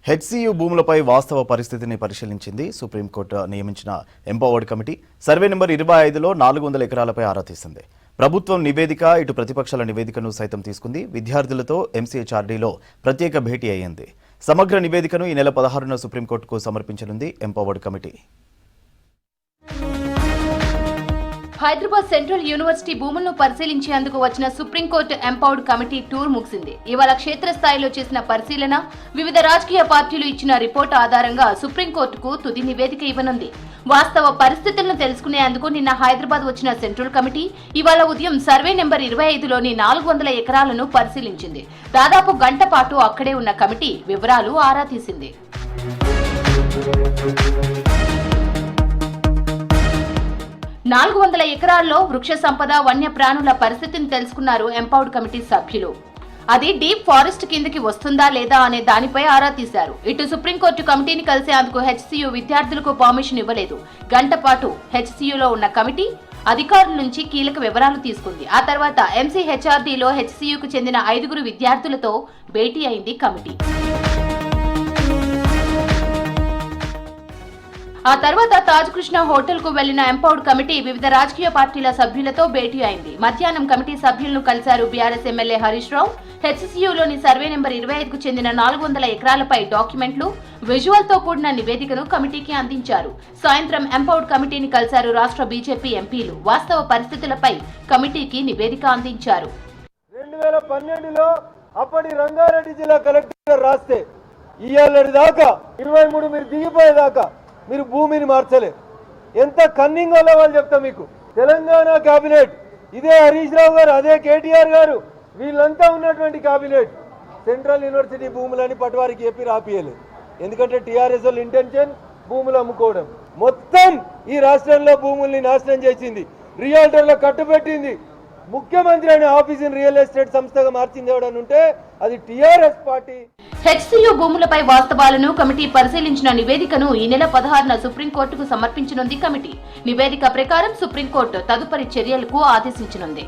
HCU భూములపై వాస్తవ పరిస్థితిని పరిశీలించింది సుప్రీంకోర్టు నియమించిన ఎంపవర్డ్ కమిటీ. సర్వే నెంబర్ 25లో 400 ఎకరాలపై ఆరా తీసింది. ప్రభుత్వం నివేదిక, ఇటు ప్రతిపక్షాల నివేదికను సైతం తీసుకుంది. విద్యార్థులతో ఎంసీహెచ్ఆర్డీలో ప్రత్యేక భేటీ అయ్యింది. సమగ్ర నివేదికను ఈ నెల 16న సుప్రీంకోర్టుకు సమర్పించనుంది empowered committee. Hyderabad central university భూములను పరిశీలించేందుకు వచ్చిన సుప్రీంకోర్టు ఎంపవర్డ్ కమిటీ టూర్ ముగిసింది. ఇవాళ క్షేత్రస్థాయిలో చేసిన పరిశీలన, వివిధ రాజకీయ పార్టీలు ఇచ్చిన రిపోర్టు ఆధారంగా సుప్రీంకోర్టుకు తుది నివేదిక ఇవ్వనుంది. వాస్తవ పరిస్థితులను తెలుసుకునేందుకు నిన్న హైదరాబాద్ వచ్చిన సెంట్రల్ కమిటీ ఇవాళ ఉదయం సర్వే నెంబర్ 25లోని 400 ఎకరాలను పరిశీలించింది. దాదాపు గంట పాటు అక్కడే ఉన్న కమిటీ వివరాలు ఆరా తీసింది. 400 ఎకరాల్లో వృక్ష సంపద, వన్య ప్రాణుల పరిస్థితిని తెలుసుకున్నారు ఎంపవర్డ్ కమిటీ సభ్యులు. అది డీప్ ఫారెస్ట్ కిందకి వస్తుందా లేదా అనే దానిపై ఆరా తీశారు. ఇటు సుప్రీంకోర్టు కమిటీని కలిసేందుకు హెచ్సియు విద్యార్థులకు పర్మిషన్ ఇవ్వలేదు. గంట పాటు హెచ్సియులో ఉన్న కమిటీ అధికారుల నుంచి కీలక వివరాలు తీసుకుంది. ఆ తర్వాత ఎంసీహెచ్ఆర్డీలో హెచ్సియుకు చెందిన 5 విద్యార్థులతో భేటీ అయింది కమిటీ. ఆ తర్వాత తాజ్ కృష్ణ హోటల్ కు వెళ్లిన ఎంపవర్డ్ కమిటీ వివిధ రాజకీయ పార్టీల సభ్యులతో భేటీ అయింది. మధ్యాహ్నం కమిటీ సభ్యులను కలిశారు BRS MLA Harish Rao. హెచ్సియులోని survey number 25కు చెందిన 400 ఎకరాలపై డాక్యుమెంట్లు, విజువల్ తో కూడిన నివేదికను కమిటీకి అందించారు. సాయంత్రం ఎంపవర్డ్ కమిటీని కలిశారు రాష్ట్ర బీజేపీ ఎంపీలు. వాస్తవ పరిస్థితులపై కమిటీకి నివేదిక అందించారు. 2012లో అప్పటి రంగారెడ్డి జిల్లా కలెక్టర్ రాస్తే ఇయ్యాలటి దాకా 23 మీరు దిగిపోయేదాకా మీరు భూమిని మార్చలే. ఎంత కన్నింగ్ వల్ల వాళ్ళు చెప్తా మీకు. తెలంగాణ కేబినెట్ ఇదే హరీష్ రావు గారు, అదే కేటీఆర్ గారు, వీళ్ళంతా ఉన్నటువంటి కేబినెట్ సెంట్రల్ యూనివర్సిటీ భూములని పటవారికి చెప్పి రాపియలేదు. ఎందుకంటే టీఆర్ఎస్ వాళ్ళ ఇంటెన్షన్ భూములు అమ్ముకోవడం. మొత్తం ఈ రాష్ట్రంలో భూముల్ని నాశనం చేసింది, రియల్టర్లో కట్టుబెట్టింది. ముఖ్యమంత్రి అనే ఆఫీసుని రియల్ ఎస్టేట్ సంస్థగా మార్చింది ఎవడని ఉంటే అది టీఆర్ఎస్ పార్టీ. హెచ్సియు భూములపై వాస్తవాలను కమిటీ పరిశీలించిన నివేదికను ఈ నెల 16న సుప్రీంకోర్టుకు సమర్పించనుంది కమిటీ. నివేదిక ప్రకారం సుప్రీంకోర్టు తదుపరి చర్యలకు ఆదేశించనుంది.